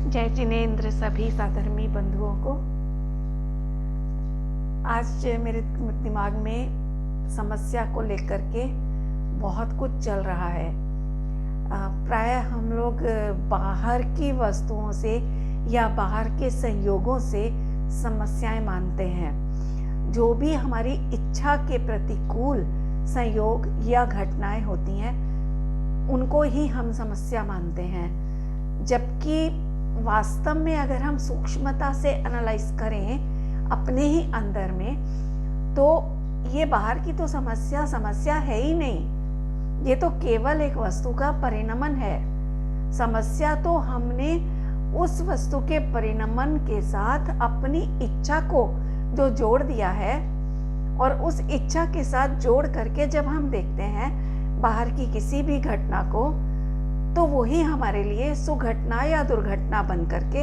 जय जिनेन्द्र सभी साधर्मी बंधुओं को। आज मेरे दिमाग में समस्या को लेकर के बहुत कुछ चल रहा है। प्रायः हम लोग बाहर की वस्तुओं से या बाहर के संयोगों से समस्याएं मानते हैं। जो भी हमारी इच्छा के प्रतिकूल संयोग या घटनाएं होती हैं उनको ही हम समस्या मानते हैं, जबकि वास्तव में अगर हम सूक्ष्मता से एनालाइज करें अपने ही अंदर में, तो ये बाहर की तो समस्या है ही नहीं। ये तो केवल एक वस्तु का परिणमन है। समस्या तो हमने उस वस्तु के परिणमन के साथ अपनी इच्छा को जो जोड़ दिया है, और उस इच्छा के साथ जोड़ करके जब हम देखते हैं बाहर की किसी भी घटना को, तो वही हमारे लिए सुघटना या दुर्घटना बन करके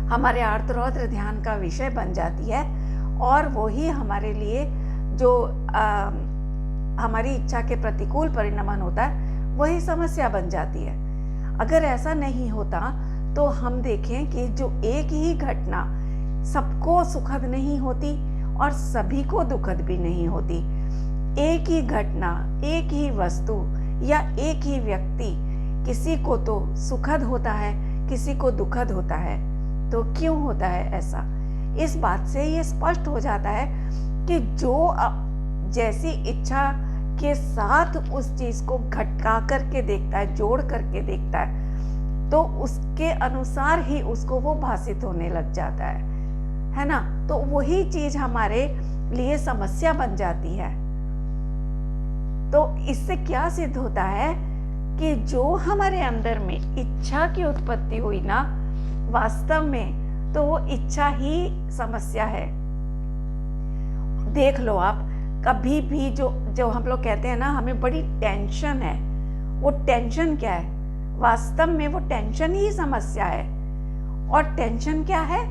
हमारे आर्तरौद्र ध्यान का विषय बन जाती है, और वही हमारे लिए जो हमारी इच्छा के प्रतिकूल परिणमन होता है वही समस्या बन जाती है। अगर ऐसा नहीं होता तो हम देखें कि जो एक ही घटना सबको सुखद नहीं होती और सभी को दुखद भी नहीं होती। एक ही घटना, एक ही वस्तु या एक ही व्यक्ति किसी को तो सुखद होता है, किसी को दुखद होता है। तो क्यों होता है ऐसा? इस बात से ये स्पष्ट हो जाता है कि जो जैसी इच्छा के साथ उस चीज को घटा करके देखता है, जोड़ करके देखता है, तो उसके अनुसार ही उसको वो भासित होने लग जाता है ना? तो वही चीज हमारे लिए समस्या बन जाती है। तो इससे क्या सिद्ध होता है कि जो हमारे अंदर में इच्छा की उत्पत्ति हुई ना, वास्तव में तो वो इच्छा ही समस्या है। देख लो आप, कभी भी जो हम लोग कहते हैं ना हमें बड़ी टेंशन है, वो टेंशन क्या है? वास्तव में वो टेंशन ही समस्या है। और टेंशन क्या है?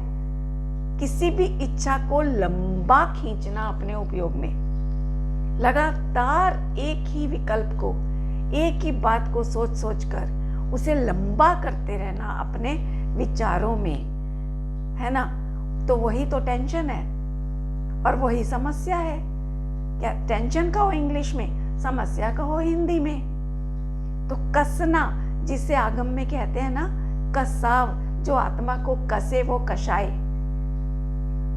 किसी भी इच्छा को लंबा खींचना अपने उपयोग में, लगातार एक ही विकल्प को, एक ही बात को सोच सोच कर उसे लंबा करते रहना अपने विचारों में, है ना? तो वही तो टेंशन है और वही समस्या है। क्या टेंशन कहो इंग्लिश में, समस्या कहो हिंदी में। तो कसना, जिसे आगम में कहते हैं ना, कसाव, जो आत्मा को कसे वो कषाय।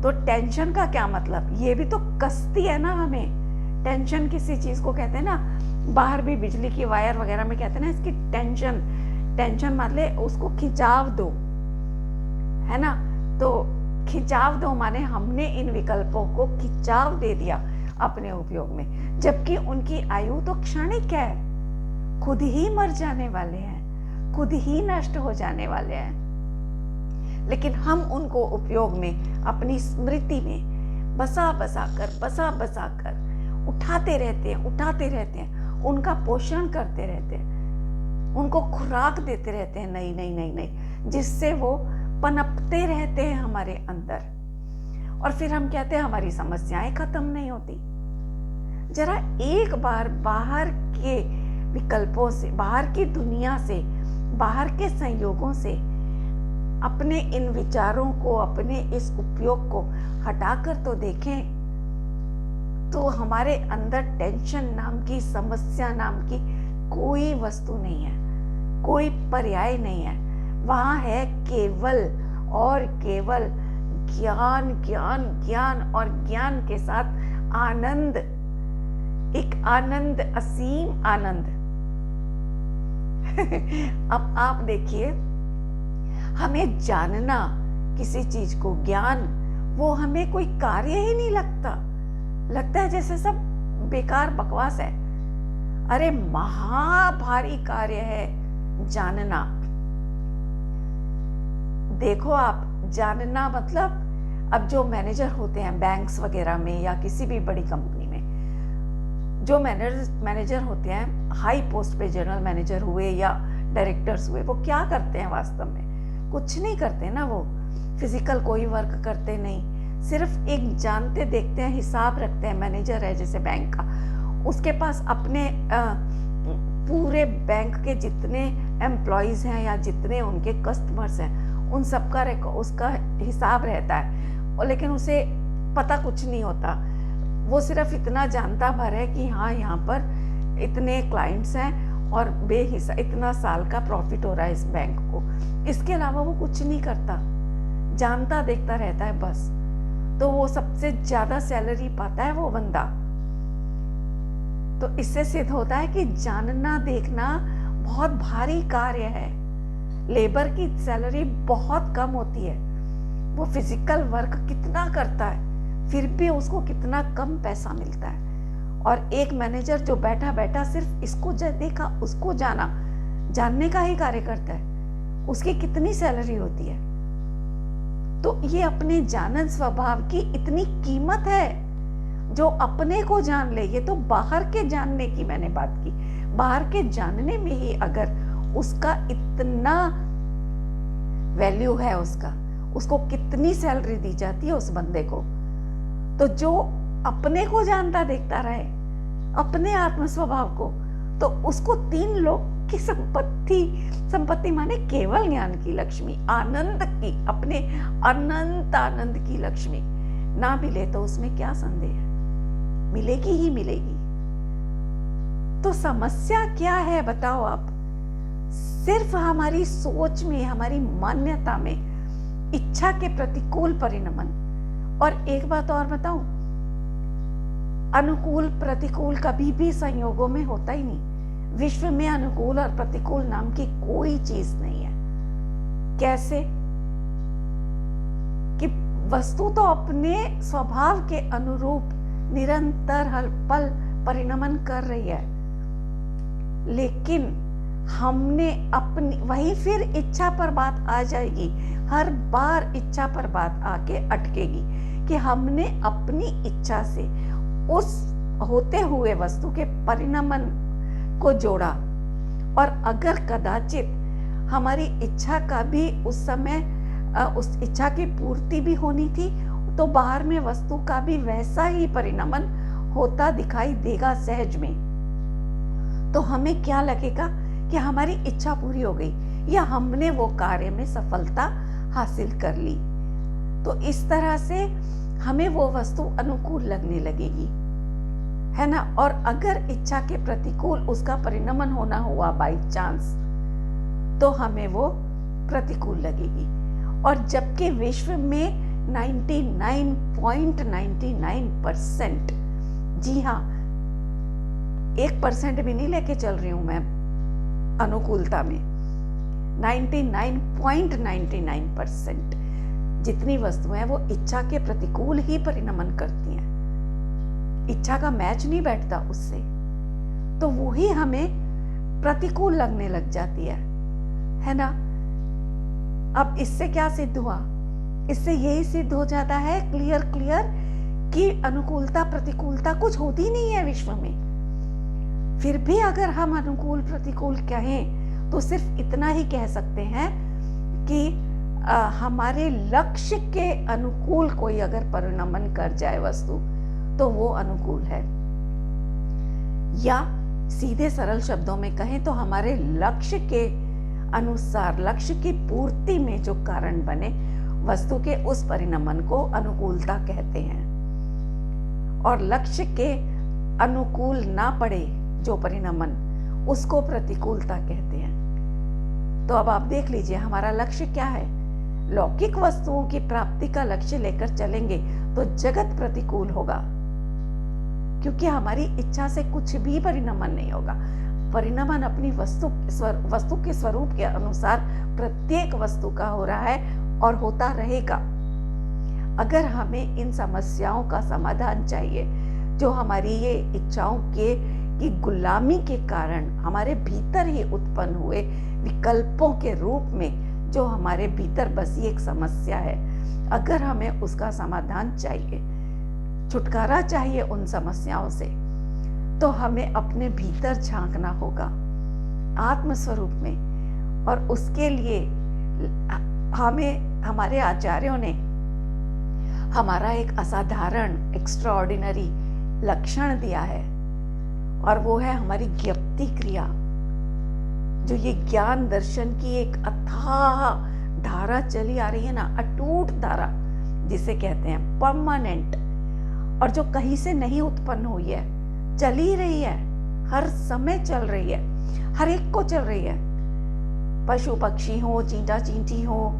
तो टेंशन का क्या मतलब? ये भी तो कसती है ना हमें। टेंशन किसी चीज को कहते हैं ना, बाहर भी बिजली की वायर वगैरह में कहते हैं ना इसकी टेंशन मतलब उसको खिंचाव दो, है ना? तो खिंचाव दो माने हमने इन विकल्पों को खिंचाव दे दिया अपने उपयोग में, जबकि उनकी आयु तो क्षणिक है, खुद ही मर जाने वाले हैं, खुद ही नष्ट हो जाने वाले हैं। लेकिन हम उनको उपयोग में, अपनी स्मृति में बसा बसा कर उठाते रहते हैं, उनका पोषण करते रहते हैं, उनको खुराक देते रहते हैं नई, जिससे वो पनपते रहते हैं हमारे अंदर। और फिर हम कहते हैं हमारी समस्याएं खत्म नहीं होती। जरा एक बार बाहर के विकल्पों से, बाहर की दुनिया से, बाहर के संयोगों से अपने इन विचारों को, अपने इस उपयोग को हटाकर तो देखें, तो हमारे अंदर टेंशन नाम की, समस्या नाम की कोई वस्तु नहीं है, कोई पर्याय नहीं है। वहां है केवल और केवल ज्ञान, ज्ञान, ज्ञान, और ज्ञान के साथ आनंद, एक आनंद, असीम आनंद। अब आप देखिए, हमें जानना किसी चीज को, ज्ञान, वो हमें कोई कार्य ही नहीं लगता है जैसे सब बेकार बकवास है। अरे महाभारी कार्य है जानना। देखो आप, जानना मतलब अब जो मैनेजर होते हैं बैंक्स वगैरह में या किसी भी बड़ी कंपनी में, जो मैनेजर होते हैं हाई पोस्ट पे, जनरल मैनेजर हुए या डायरेक्टर्स हुए, वो क्या करते हैं? वास्तव में कुछ नहीं करते ना। वो फिजिकल कोई वर्क करते नहीं, सिर्फ एक जानते देखते हैं, हिसाब रखते हैं। मैनेजर है जैसे बैंक का, उसके पास अपने पूरे बैंक के जितने एम्प्लॉयज़ हैं या जितने उनके कस्टमर्स हैं, उन सब का उसका हिसाब रहता है, और लेकिन उसे पता कुछ नहीं होता। वो सिर्फ इतना जानता भर है कि हाँ, यहाँ पर इतने क्लाइंट्स हैं और बेहिसाब इतना साल का प्रॉफिट हो रहा है इस बैंक को। इसके अलावा वो कुछ नहीं करता, जानता देखता रहता है बस। तो वो सबसे ज़्यादा सैलरी पाता है वो बंदा। तो इससे सिद्ध होता है कि जानना देखना बहुत भारी कार्य है। लेबर की सैलरी बहुत कम होती है। वो फिजिकल वर्क कितना करता है, फिर भी उसको कितना कम पैसा मिलता है। और एक मैनेजर जो बैठा बैठा सिर्फ इसको देखा, उसको जानने का ही कार्य करता है, उसकी कितनी सैलरी होती है। तो ये अपने जानन स्वभाव की इतनी कीमत है। जो अपने को जान ले, ये तो बाहर के जानने की मैंने बात की, बाहर के जानने में ही अगर उसका इतना वैल्यू है, उसको कितनी सैलरी दी जाती है उस बंदे को। तो जो अपने को जानता देखता रहे, अपने आत्म स्वभाव को, तो उसको 3 लोग की संपत्ति माने केवल ज्ञान की लक्ष्मी, आनंद की, अपने अनंत आनंद की लक्ष्मी ना मिले तो उसमें क्या संदेह है, मिलेगी ही मिलेगी। तो समस्या क्या है बताओ आप? सिर्फ हमारी सोच में, हमारी मान्यता में इच्छा के प्रतिकूल परिणमन। और एक बात और बताऊं, अनुकूल प्रतिकूल कभी भी संयोगों में होता ही नहीं। विश्व में अनुकूल और प्रतिकूल नाम की कोई चीज नहीं है। कैसे? कि वस्तु तो अपने स्वभाव के अनुरूप निरंतर हर पल परिणमन कर रही है, लेकिन हमने अपनी, वही फिर इच्छा पर बात आ जाएगी, हर बार इच्छा पर बात आके अटकेगी कि हमने अपनी इच्छा से उस होते हुए वस्तु के परिणमन को जोड़ा। और अगर कदाचित हमारी इच्छा का भी उस समय उस इच्छा की पूर्ति भी होनी थी, तो बाहर में वस्तु का भी वैसा ही परिणमन होता दिखाई देगा सहज में। तो हमें क्या लगेगा कि हमारी इच्छा पूरी हो गई या हमने वो कार्य में सफलता हासिल कर ली। तो इस तरह से हमें वो वस्तु अनुकूल लगने लगेगी, है ना। और अगर इच्छा के प्रतिकूल उसका परिणमन होना हुआ बाय चांस, तो हमें वो प्रतिकूल लगेगी। और जबकि विश्व में 99.99%, जी हाँ, 1% भी नहीं लेके चल रही हूं मैं अनुकूलता में, 99.99% जितनी वस्तुएं हैं वो इच्छा के प्रतिकूल ही परिणमन करती हैं। इच्छा का मैच नहीं बैठता उससे, तो वो ही हमें प्रतिकूल लगने लग जाती है ना। अब इससे क्या सिद्ध हुआ? इससे यही सिद्ध हो जाता है क्लियर कि अनुकूलता प्रतिकूलता कुछ होती नहीं है विश्व में। फिर भी अगर हम अनुकूल प्रतिकूल कहें तो सिर्फ इतना ही कह सकते हैं कि हमारे लक्ष्य के अनुकूल कोई अगर परिणमन कर जाए वस्तु, तो वो अनुकूल है। या सीधे सरल शब्दों में कहें तो हमारे लक्ष्य के अनुसार, लक्ष्य की पूर्ति में जो कारण बने वस्तु के, उस परिणमन को अनुकूलता कहते हैं। और लक्ष्य के अनुकूल ना पड़े जो परिणमन, उसको प्रतिकूलता कहते हैं। तो अब आप देख लीजिए हमारा लक्ष्य क्या है। लौकिक वस्तुओं की प्राप्ति का लक्ष्य लेकर चलेंगे तो जगत प्रतिकूल होगा, क्योंकि हमारी इच्छा से कुछ भी परिणमन नहीं होगा। परिणमन अपनी वस्तु के स्वरूप के अनुसार प्रत्येक वस्तु का हो रहा है और होता रहेगा। अगर हमें इन समस्याओं का समाधान चाहिए, जो हमारी ये इच्छाओं की गुलामी के कारण हमारे भीतर ही उत्पन्न हुए विकल्पों के रूप में जो हमारे भीतर बसी एक समस्या है, अगर हमें उसका समाधान चाहिए, छुटकारा चाहिए उन समस्याओं से, तो हमें अपने भीतर झांकना होगा आत्मस्वरूप में। और उसके लिए हमें हमारे आचार्यों ने हमारा एक असाधारण एक्स्ट्राऑर्डिनरी लक्षण दिया है, और वो है हमारी ज्ञप्ति क्रिया। जो ये ज्ञान दर्शन की एक अथाह धारा चली आ रही है ना, अटूट धारा जिसे कहते हैं, परमानेंट, और जो कहीं से नहीं उत्पन्न हुई है, चल ही रही है, हर समय चल रही है, हर एक को चल रही है। पशु पक्षी हो, चींटा चींटी हो,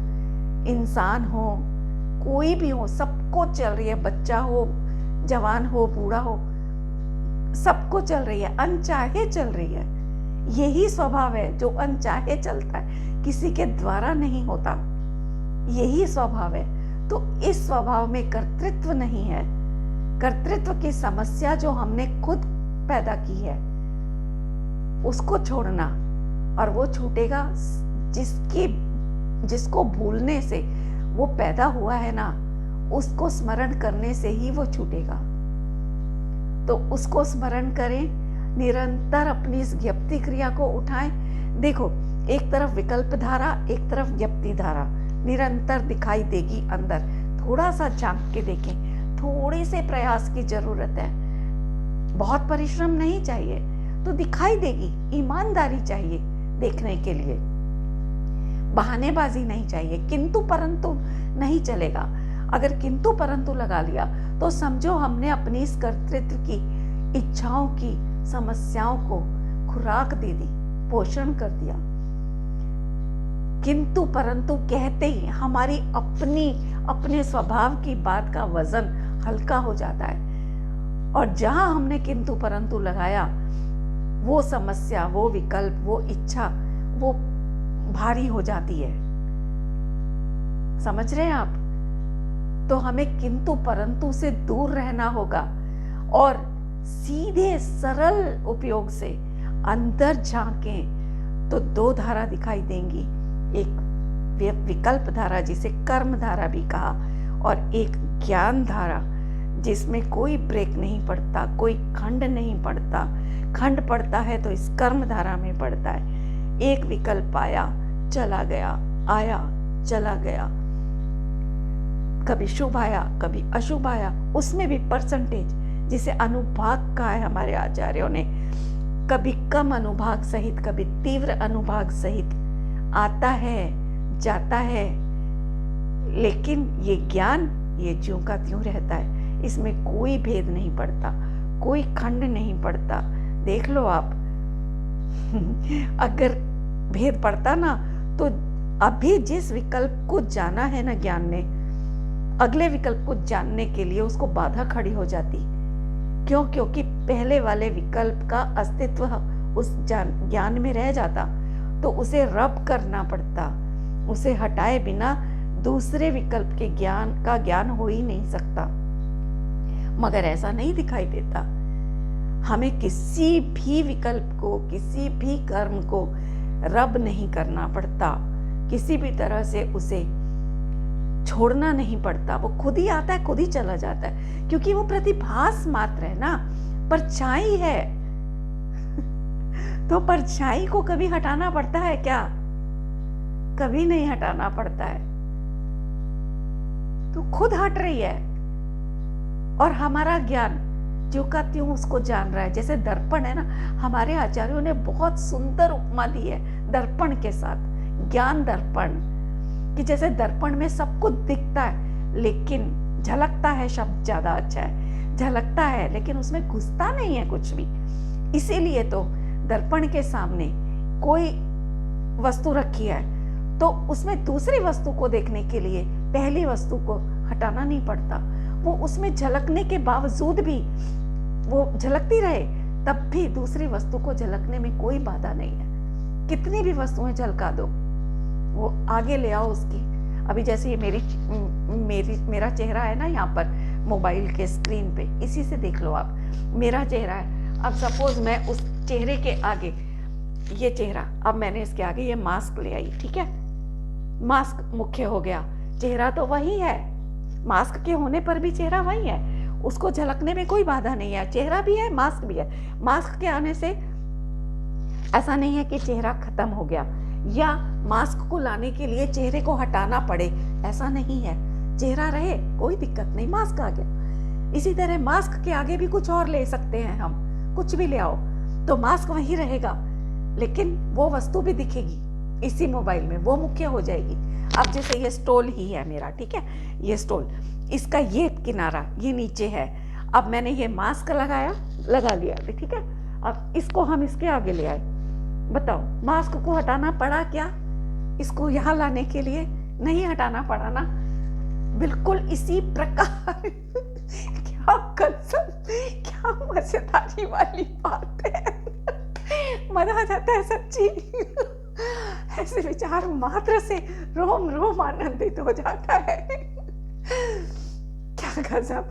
इंसान हो, कोई भी हो, सबको चल रही है, बच्चा हो, जवान हो, बूढ़ा हो, सबको चल रही है, अनचाहे चल रही है। यही स्वभाव है जो अनचाहे चलता है, किसी के द्वारा नहीं होता, यही स्वभाव है। तो इस स्वभाव में कर्तृत्व नहीं है। कर्तृत्व की समस्या जो हमने खुद पैदा की है, उसको छोड़ना, और वो छूटेगा जिसको भूलने से वो पैदा हुआ है ना, उसको स्मरण करने से ही वो छूटेगा। तो उसको स्मरण करें, निरंतर अपनी इस ज्ञप्ति क्रिया को उठाएं। देखो, एक तरफ विकल्प धारा, एक तरफ ज्ञप्ति धारा निरंतर दिखाई देगी अंदर। थोड़ा सा झांक के देखें, थोड़े से प्रयास की जरूरत है, बहुत परिश्रम नहीं चाहिए, तो दिखाई देगी। ईमानदारी चाहिए देखने के लिए, बहानेबाजी नहीं चाहिए, किंतु परंतु नहीं चलेगा। अगर किंतु परंतु लगा लिया तो समझो हमने अपनी इस कर्तृत्व की, इच्छाओं की, समस्याओं को खुराक दे दी, पोषण कर दिया। किंतु परंतु कहते ही हमारी अपने स्वभाव की बात का वजन हल्का हो जाता है, और जहां हमने किंतु परंतु लगाया, वो समस्या, वो विकल्प, वो इच्छा, वो भारी हो जाती है। समझ रहे हैं आप? तो हमें किंतु परंतु से दूर रहना होगा, और सीधे सरल उपयोग से अंदर झांकें तो दो धारा दिखाई देंगी, एक विकल्प धारा जिसे कर्म धारा भी कहा, और एक ज्ञान धारा जिसमें कोई ब्रेक नहीं पड़ता, कोई खंड नहीं पड़ता। खंड पड़ता है तो इस कर्म धारा में पड़ता है। एक विकल्प आया, चला गया, आया, चला गया, कभी शुभ आया, कभी अशुभ आया, उसमें भी परसेंटेज जिसे अनुभाग कहा है हमारे आचार्यों ने, कभी कम अनुभाग सहित, कभी तीव्र अनुभाग सहित आता है, जाता है। लेकिन ये ज्ञान, ये ज्यों का त्यों रहता है, इसमें कोई भेद नहीं पड़ता, कोई खंड नहीं पड़ता। देख लो आप अगर भेद पड़ता ना, तो अभी जिस विकल्प को जाना है ना ज्ञान ने, अगले विकल्प को जानने के लिए उसको बाधा खड़ी हो जाती। क्यों? क्योंकि पहले वाले विकल्प का अस्तित्व उस ज्ञान में रह जाता, तो उसे रब करना पड़ता। उसे हटाए बिना दूसरे विकल्प के ज्ञान हो ही नहीं सकता। मगर ऐसा नहीं दिखाई देता। हमें किसी भी विकल्प को, किसी भी कर्म को रब नहीं करना पड़ता, किसी भी तरह से उसे छोड़ना नहीं पड़ता। वो खुद ही आता है, खुद ही चला जाता है, क्योंकि वो प्रतिभास मात्र है ना, परछाई है। तो परछाई को कभी हटाना पड़ता है क्या? कभी नहीं हटाना पड़ता है, तो खुद हट रही है। और हमारा ज्ञान ज्यों का त्यों उसको जान रहा है। जैसे दर्पण है ना, हमारे आचार्यों ने बहुत सुंदर उपमा दी है दर्पण के साथ, ज्ञान दर्पण, कि जैसे दर्पण में सब कुछ दिखता है, लेकिन झलकता है शब्द ज्यादा अच्छा है, झलकता है लेकिन उसमें घुसता नहीं है कुछ भी। इसीलिए तो दर्पण के सामने कोई वस्तु रखी है, तो उसमें दूसरी वस्तु को देखने के लिए पहली वस्तु को हटाना नहीं पड़ता। वो उसमें झलकने के बावजूद भी वो झलकती रहे, तब भी दूसरी वस्तु को झलकने में कोई बाधा नहीं है। कितनी भी वस्तुएं झलका दो, वो आगे ले आओ उसकी। अभी जैसे ये मेरा चेहरा है ना यहाँ पर मोबाइल के स्क्रीन पे, इसी से देख लो आप, मेरा चेहरा है। अब सपोज मैं उस चेहरे के आगे, ये चेहरा, अब मैंने इसके आगे ये मास्क ले आई, ठीक है, मास्क मुख्य हो गया, चेहरा तो वही है, मास्क के होने पर भी चेहरा वही है, उसको झलकने में कोई बाधा नहीं है, चेहरा भी है, मास्क भी है। मास्क के आने से ऐसा नहीं है कि चेहरा खत्म हो गया, या मास्क को लाने के लिए चेहरे को हटाना पड़े, ऐसा नहीं है। चेहरा रहे, कोई दिक्कत नहीं, मास्क आ गया। इसी तरह मास्क के आगे भी कुछ और ले सकते हैं हम, कुछ भी ले आओ तो मास्क वही रहेगा, लेकिन वो वस्तु भी दिखेगी इसी मोबाइल में, वो मुख्य हो जाएगी। अब जैसे ये स्टोल ही है मेरा, ठीक है, ये स्टोल, इसका ये किनारा ये नीचे है। अब मैंने ये मास्क लगा लिया, ठीक है। अब इसको हम इसके आगे ले आए, बताओ मास्क को हटाना पड़ा क्या? इसको यहाँ लाने के लिए नहीं हटाना पड़ा ना। बिल्कुल इसी प्रकार क्या कसम, क्या मजेदारी वाली बात है। मजा आ जाता है सच्ची। ऐसे विचार मात्र से रोम रोम आनंदित हो जाता है। क्या गजब,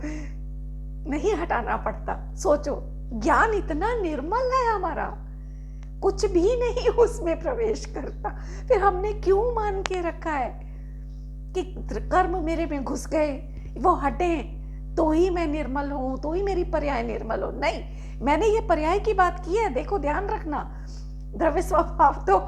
नहीं हटाना पड़ता। सोचो, ज्ञान इतना निर्मल है हमारा, कुछ भी नहीं उसमें प्रवेश करता। फिर हमने क्यों मान के रखा है कि कर्म मेरे में घुस गए, वो हटे तो ही मैं निर्मल हूं, तो ही मेरी पर्याय निर्मल हो। नहीं, मैंने ये पर्याय की बात की है, देखो ध्यान रखना। द्रव्य स्वभाव तो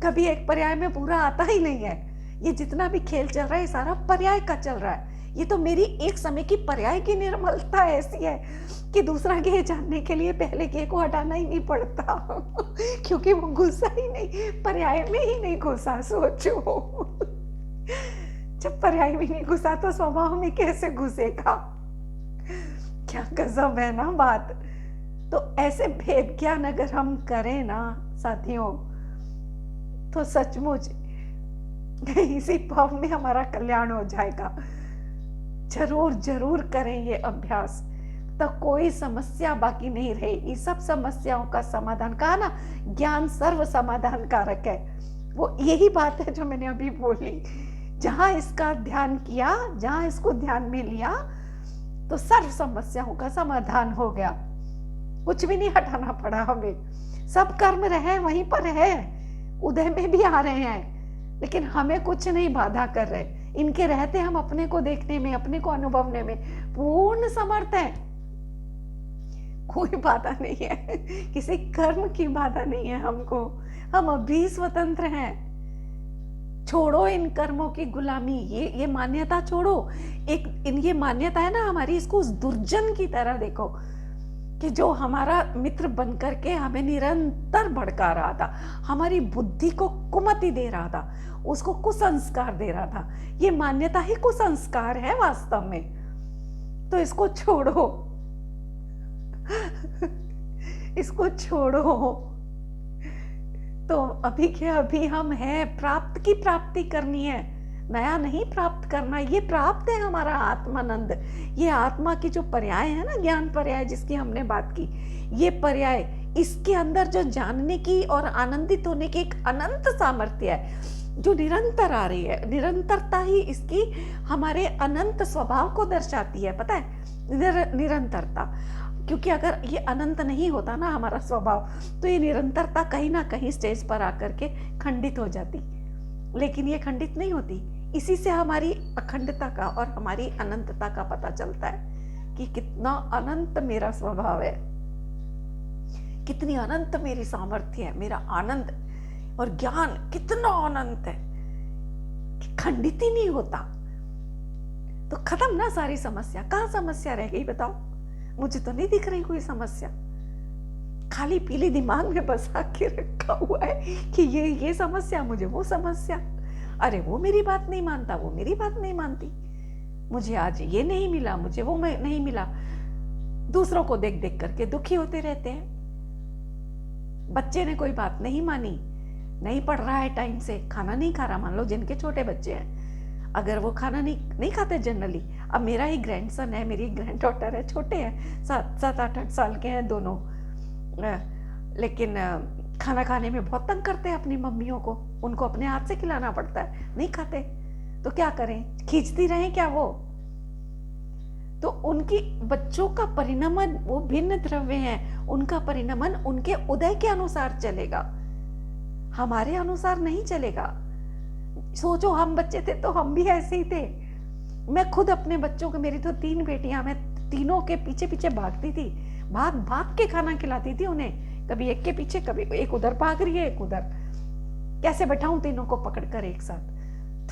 कभी एक पर्याय में पूरा आता ही नहीं है। ये जितना भी खेल चल रहा है सारा पर्याय का चल रहा है। ये तो मेरी एक समय की पर्याय की निर्मलता ऐसी है कि दूसरा गेय जानने के लिए पहले गेय को हटाना ही नहीं पड़ता। क्योंकि वो घुसा ही नहीं, पर्याय में ही नहीं घुसा। सोचो, जब पर्याय में नहीं घुसा तो स्वभाव में कैसे घुसेगा? क्या गजब है ना बात। तो ऐसे भेद ज्ञान अगर हम करें ना साथियों, तो सचमुच इसी भाव में हमारा कल्याण हो जाएगा। जरूर जरूर करें ये अभ्यास, तो कोई समस्या बाकी नहीं रहेगी। सब समस्याओं का समाधान, कहा ना ज्ञान सर्व समाधान कारक है, वो यही बात है जो मैंने अभी बोली। जहां इसका ध्यान किया, जहां इसको ध्यान में लिया, तो सर्व समस्याओं का समाधान हो गया। कुछ भी नहीं हटाना पड़ा हमें। सब कर्म रहे वहीं पर है, उदय में भी आ रहे हैं, लेकिन हमें कुछ नहीं बाधा कर रहे। इनके रहते हम अपने को देखने में, अपने को अनुभवने में पूर्ण समर्थ हैं। कोई बाधा नहीं है, किसी कर्म की बाधा नहीं है हमको। हम अभी स्वतंत्र हैं। छोड़ो इन कर्मों की गुलामी, ये मान्यता छोड़ो। ये मान्यता है ना हमारी, इसको उस दुर्जन की तरह देखो कि जो हमारा मित्र बनकर के हमें निरंतर भड़का रहा था, हमारी बुद्धि को कुमति दे रहा था, उसको कुसंस्कार दे रहा था। ये मान्यता ही कुसंस्कार है वास्तव में। तो इसको छोड़ो। इसको छोड़ो। तो अभी के अभी हम हैं, प्राप्त की प्राप्ति करनी है, नया नहीं प्राप्त करना। ये प्राप्त है हमारा आत्मानंद। ये आत्मा की जो पर्याय है ना, ज्ञान पर्याय जिसकी हमने बात की, ये पर्याय, इसके अंदर जो जानने की और आनंदित होने की एक अनंत सामर्थ्य है जो निरंतर आ रही है। निरंतरता ही इसकी हमारे अनंत स्वभाव को दर्शाती है, पता है, निरंतरता। क्योंकि अगर ये अनंत नहीं होता ना हमारा स्वभाव, तो ये निरंतरता कहीं ना कहीं स्टेज पर आकर के खंडित हो जाती। लेकिन ये खंडित नहीं होती। इसी से हमारी अखंडता का और हमारी अनंतता का पता चलता है कि कितना अनंत मेरा स्वभाव है, कितनी अनंत मेरी सामर्थ्य है, मेरा आनंद और ज्ञान कितना अनंत है कि खंडित ही नहीं होता। तो खत्म ना सारी समस्या। कहाँ समस्या रह गई बताओ? मुझे तो नहीं दिख रही कोई समस्या। खाली पीले दिमाग में बसा के रखा हुआ है कि ये समस्या, मुझे वो समस्या, अरे वो मेरी बात नहीं मानता, वो मेरी बात नहीं मानती, मुझे आज ये नहीं मिला, मुझे वो नहीं मिला। दूसरों को देख देख करके दुखी होते रहते हैं। बच्चे ने कोई बात नहीं मानी, नहीं पढ़ रहा है टाइम से, खाना नहीं खा रहा, मान लो जिनके छोटे बच्चे हैं, अगर वो खाना नहीं खाते जनरली। अब मेरा ही ग्रैंडसन है, मेरी ग्रैंड डॉटर है, छोटे हैं, 7-8 साल के हैं दोनों, लेकिन खाना खाने में बहुत तंग करते हैं अपनी मम्मियों को। उनको अपने हाथ से खिलाना पड़ता है, नहीं खाते तो क्या करें, खींचती रहें क्या वो? तो उनकी बच्चों का परिणमन, वो भिन्न द्रव्य हैं, उनका परिणमन उनके उदय के अनुसार चलेगा, हमारे अनुसार नहीं चलेगा। सोचो हम बच्चे थे तो हम भी ऐसे ही थे। मैं खुद अपने बच्चों को, मेरी तो 3 बेटियां, मैं तीनों के पीछे पीछे भागती थी, भाग भाग के खाना खिलाती थी उन्हें। कभी एक के पीछे, कभी एक उधर भाग रही है, एक उधर, कैसे बैठाऊं तीनों को पकड़कर एक साथ।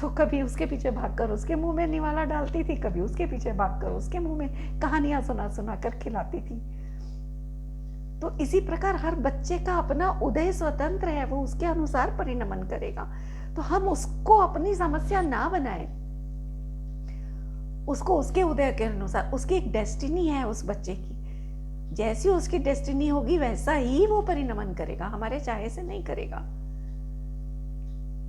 तो कभी उसके पीछे भागकर उसके मुंह में निवाला डालती थी, कभी उसके पीछे भागकर उसके मुंह में कहानियां सुना सुना कर खिलाती थी। तो इसी प्रकार हर बच्चे का अपना उदय स्वतंत्र है, वो उसके अनुसार परिणमन करेगा। तो हम उसको अपनी समस्या ना बनाए, उसको उसके उदय के अनुसार, उसकी एक डेस्टिनी है उस बच्चे की, जैसी उसकी डेस्टिनी होगी वैसा ही वो परिणमन करेगा, हमारे चाहे से नहीं करेगा।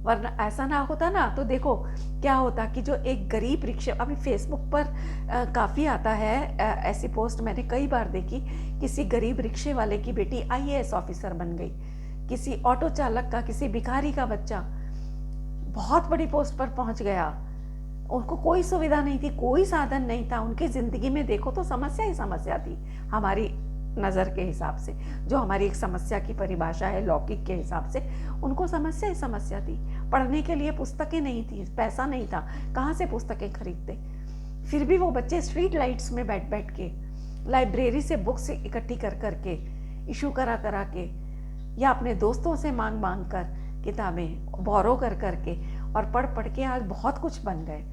वरना ऐसा ना होता ना तो देखो क्या होता कि जो एक गरीब रिक्शा, अभी फेसबुक पर काफी आता है ऐसी पोस्ट मैंने कई बार देखी, किसी गरीब रिक्शे वाले की बेटी आईएएस ऑफिसर बन गई, किसी ऑटो चालक का, किसी भिखारी का बच्चा बहुत बड़ी पोस्ट पर पहुंच गया। उनको कोई सुविधा नहीं थी, कोई साधन नहीं था, उनकी जिंदगी में देखो तो समस्या ही समस्या थी हमारी नजर के हिसाब से, जो हमारी एक समस्या की परिभाषा है लौकिक के हिसाब से, उनको समस्या ही समस्या थी। पढ़ने के लिए पुस्तकें नहीं थी, पैसा नहीं था, कहाँ से पुस्तकें खरीदते। फिर भी वो बच्चे स्ट्रीट लाइट्स में बैठ बैठ के, लाइब्रेरी से बुक्स इकट्ठी कर करके, इशू करा करा के, या अपने दोस्तों से मांग मांग कर किताबें बोरो कर करके और पढ़ पढ़ के आज बहुत कुछ बन गए,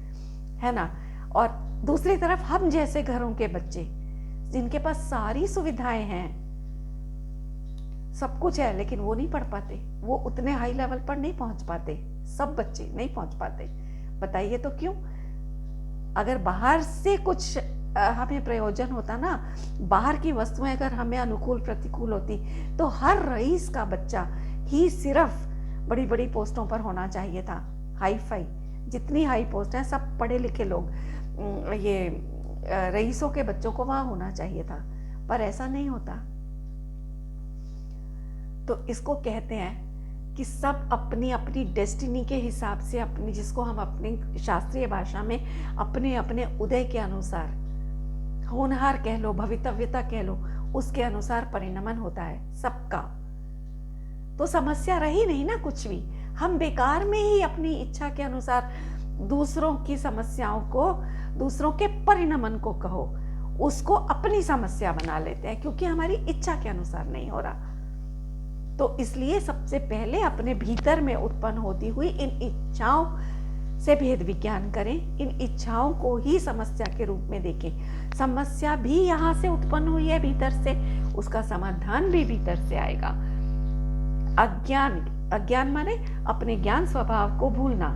है ना। और दूसरी तरफ हम जैसे घरों के बच्चे जिनके पास सारी सुविधाएं हैं, सब कुछ है, लेकिन वो नहीं पढ़ पाते, वो उतने हाई लेवल पर नहीं पहुंच पाते, सब बच्चे नहीं पहुंच पाते। बताइए तो क्यों? अगर बाहर से कुछ हमें प्रयोजन होता ना, बाहर की वस्तुएं अगर हमें अनुकूल प्रतिकूल होती, तो हर रईस का बच्चा ही सिर्फ बड़ी बड़ी पोस्टों पर होना चाहिए था, हाई फाई, जितनी हाई पोस्ट है सब पढ़े लिखे लोग, ये रईसों के बच्चों को वहां होना चाहिए था, पर ऐसा नहीं होता। तो इसको कहते हैं कि सब अपनी अपनी डेस्टिनी के हिसाब से, अपनी, जिसको हम अपनी शास्त्रीय भाषा में अपने अपने उदय के अनुसार, होनहार कह लो, भवितव्यता कह लो, उसके अनुसार परिणमन होता है सबका। तो समस्या रही नहीं ना कुछ भी, हम बेकार में ही अपनी इच्छा के अनुसार दूसरों की समस्याओं को, दूसरों के परिणमन को कहो, उसको अपनी समस्या बना लेते हैं, क्योंकि हमारी इच्छा के अनुसार नहीं हो रहा। तो इसलिए सबसे पहले अपने भीतर में उत्पन्न होती हुई इन इच्छाओं से भेद विज्ञान करें, इन इच्छाओं को ही समस्या के रूप में देखें। समस्या भी यहाँ से उत्पन्न हुई है भीतर से, उसका समाधान भी भीतर से आएगा। अज्ञान माने अपने ज्ञान स्वभाव को भूलना,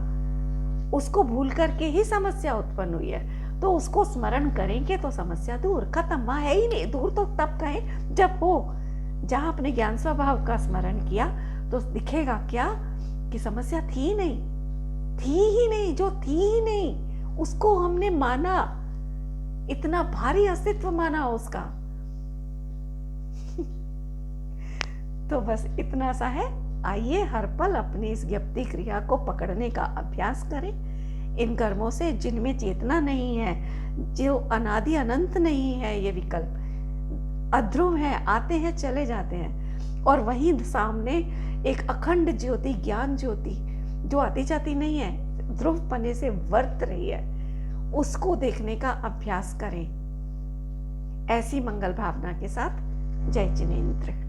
उसको भूल करके ही समस्या उत्पन्न हुई है। तो उसको स्मरण करेंगे तो समस्या दूर, खत्म, वहां है ही नहीं। दूर तो तब कहें जब हो, जहां अपने ज्ञान स्वभाव का स्मरण किया तो दिखेगा क्या कि समस्या थी ही नहीं, जो थी ही नहीं उसको हमने माना, इतना भारी अस्तित्व माना उसका। तो बस इतना सा है। आइए हर पल अपनी इस ज्ञप्ति क्रिया को पकड़ने का अभ्यास करें। इन कर्मों से जिनमें चेतना नहीं है, जो अनादि अनंत नहीं है, ये विकल्प अध्रुव है, आते हैं चले जाते हैं, और वहीं सामने एक अखंड ज्योति, ज्ञान ज्योति, जो आती जाती नहीं है, ध्रुव पने से वर्त रही है, उसको देखने का अभ्यास करें। ऐसी मंगल भावना के साथ, जय जिनेंद्र।